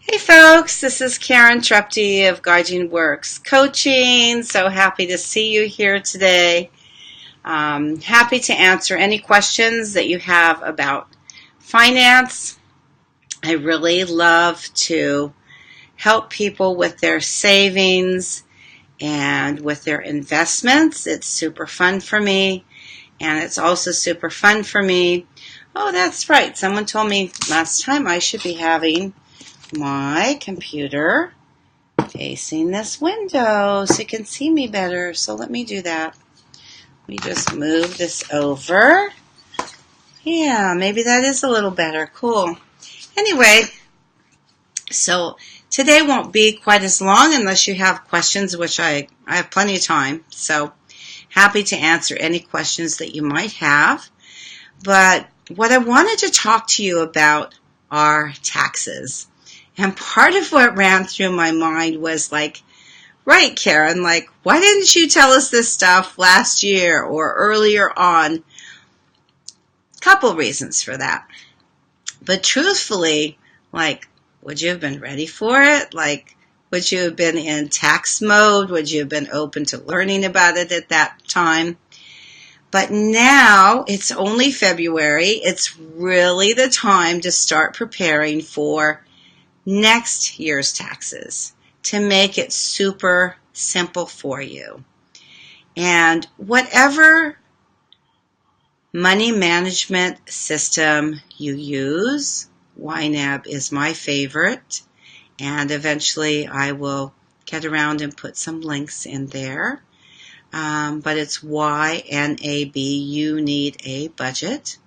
Hey folks, this is Karen Trepte of Guardian Works Coaching. So happy to see you here today. Happy to answer any questions that you have about finance. I really love to help people with their savings and with their investments. It's super fun for me, and it's also super fun for me. Oh, that's right. Someone told me last time I should be having my computer facing this window so you can see me better. So let me do that. Let me just move this over. Yeah, maybe that is a little better. Cool. Anyway, so today won't be quite as long unless you have questions, which I have plenty of time. So happy to answer any questions that you might have. But what I wanted to talk to you about are taxes. And part of what ran through my mind was like, right, Karen, like, why didn't you tell us this stuff last year or earlier on? Couple reasons for that. But truthfully, like, would you have been ready for it? Like, would you have been in tax mode? Would you have been open to learning about it at that time? But now it's only February. It's really the time to start preparing for next year's taxes to make it super simple for you. And whatever money management system you use, YNAB is my favorite, and eventually I will get around and put some links in there. But it's YNAB, you need a budget.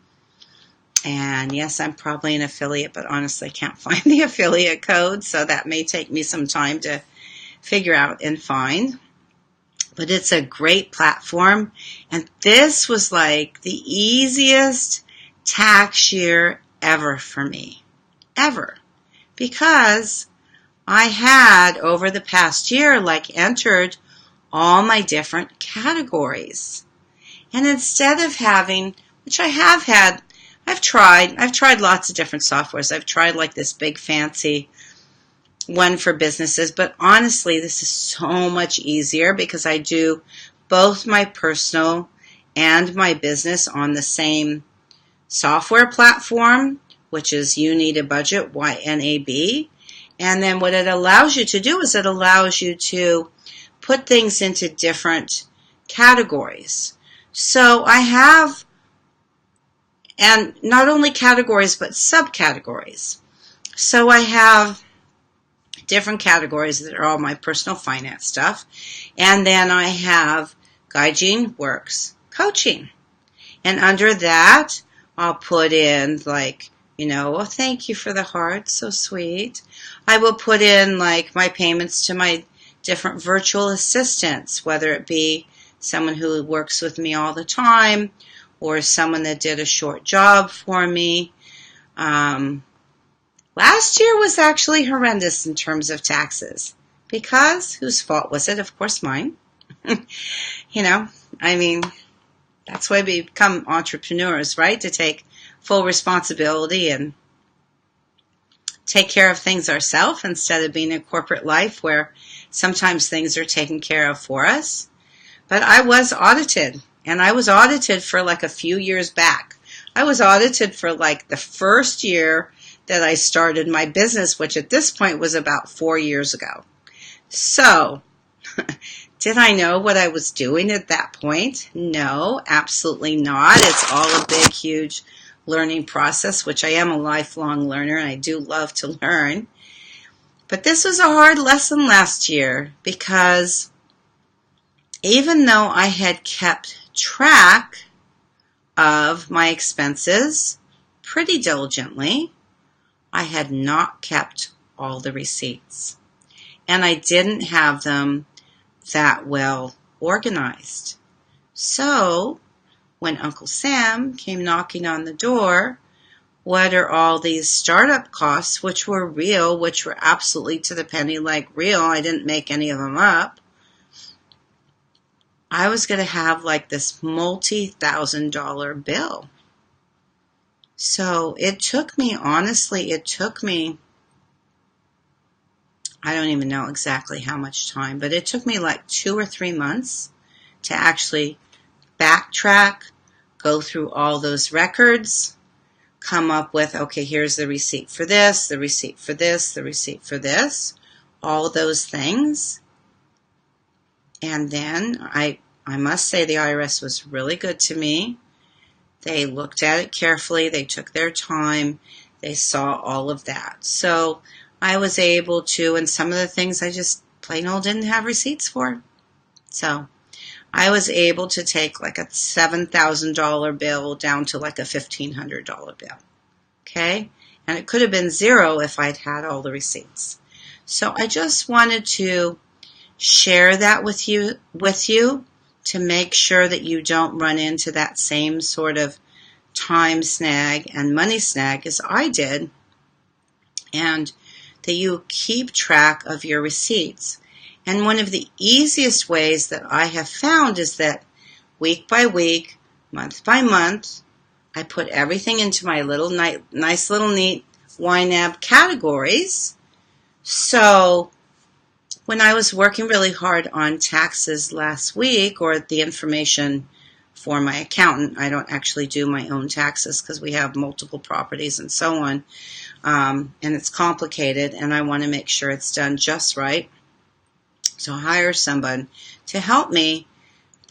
And yes, I'm probably an affiliate, but honestly, I can't find the affiliate code, so that may take me some time to figure out and find. But it's a great platform, and this was like the easiest tax year ever for me, ever, because I had, over the past year, like entered all my different categories. And instead of having, which I have had, I've tried lots of different softwares. I've tried like this big fancy one for businesses, but honestly, this is so much easier because I do both my personal and my business on the same software platform, which is You Need a Budget, YNAB. And then what it allows you to do is it allows you to put things into different categories. So I have, and not only categories, but subcategories. So I have different categories that are all my personal finance stuff. And then I have Guardian Works Coaching. And under that, I'll put in like, oh, thank you for the heart, so sweet. I will put in like my payments to my different virtual assistants, whether it be someone who works with me all the time, or someone that did a short job for me. Last year was actually horrendous in terms of taxes. Because whose fault was it? Of course mine. I mean, that's why we become entrepreneurs, right? To take full responsibility and take care of things ourselves instead of being in corporate life where sometimes things are taken care of for us. But I was audited. And I was audited for like a few years back. I was audited for like the first year that I started my business, which at this point was about 4 years ago. So, did I know what I was doing at that point? No, absolutely not. It's all a big, huge learning process, which I am a lifelong learner and I do love to learn. But this was a hard lesson last year because even though I had kept track of my expenses pretty diligently, I had not kept all the receipts. And I didn't have them that well organized. So, when Uncle Sam came knocking on the door, what are all these startup costs, which were real, which were absolutely to the penny like real, I didn't make any of them up, I was going to have like this multi-$1,000 bill. So it took me I don't even know exactly how much time, but it took me like 2 or 3 months to actually backtrack, go through all those records, come up with, okay, here's the receipt for this, the receipt for this, the receipt for this, all those things. And then I must say the IRS was really good to me. They looked at it carefully. They took their time. They saw all of that. So I was able to, and some of the things I just plain old didn't have receipts for. So I was able to take like a $7,000 bill down to like a $1,500 bill. Okay? And it could have been zero if I'd had all the receipts. So I just wanted to share that with you to make sure that you don't run into that same sort of time snag and money snag as I did, and that you keep track of your receipts. And one of the easiest ways that I have found is that week by week, month by month, I put everything into my little nice little neat YNAB categories. So when I was working really hard on taxes last week, or the information for my accountant, I don't actually do my own taxes because we have multiple properties and so on, and it's complicated, and I want to make sure it's done just right. So I hire someone to help me.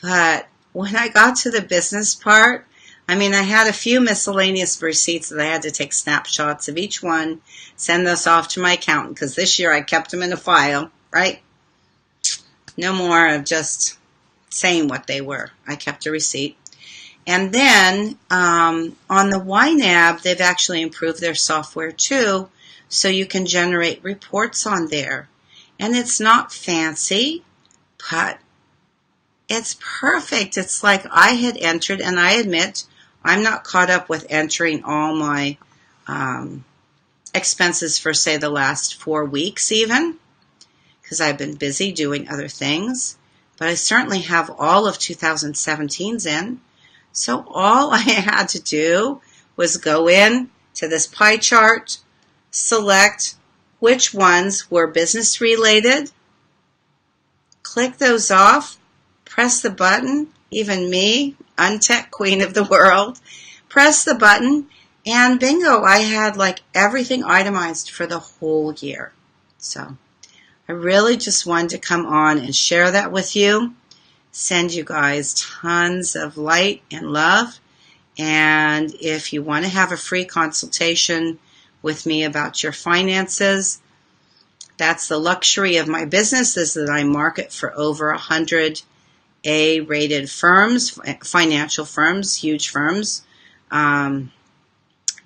But when I got to the business part, I had a few miscellaneous receipts that I had to take snapshots of each one, send those off to my accountant, because this year I kept them in a file, right? No more of just saying what they were. I kept a receipt. And then on the YNAB, they've actually improved their software too, so you can generate reports on there. And it's not fancy, but it's perfect. It's like I had entered, and I admit I'm not caught up with entering all my expenses for, say, the last 4 weeks even, because I've been busy doing other things. But I certainly have all of 2017's in. So all I had to do was go in to this pie chart, select which ones were business related, click those off, press the button, even me, untech queen of the world, press the button, and bingo, I had like everything itemized for the whole year. So I really just wanted to come on and share that with you, send you guys tons of light and love. And if you want to have a free consultation with me about your finances, that's the luxury of my business, is that I market for over 100 A-rated firms, financial firms, huge firms in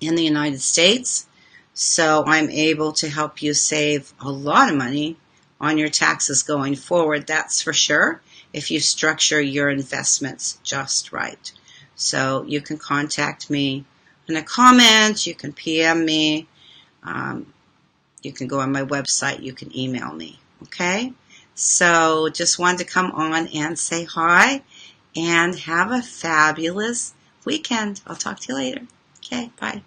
the United States. So I'm able to help you save a lot of money on your taxes going forward, that's for sure, if you structure your investments just right. So you can contact me in a comment, you can PM me, you can go on my website, you can email me, okay? So just wanted to come on and say hi and have a fabulous weekend. I'll talk to you later. Okay, bye.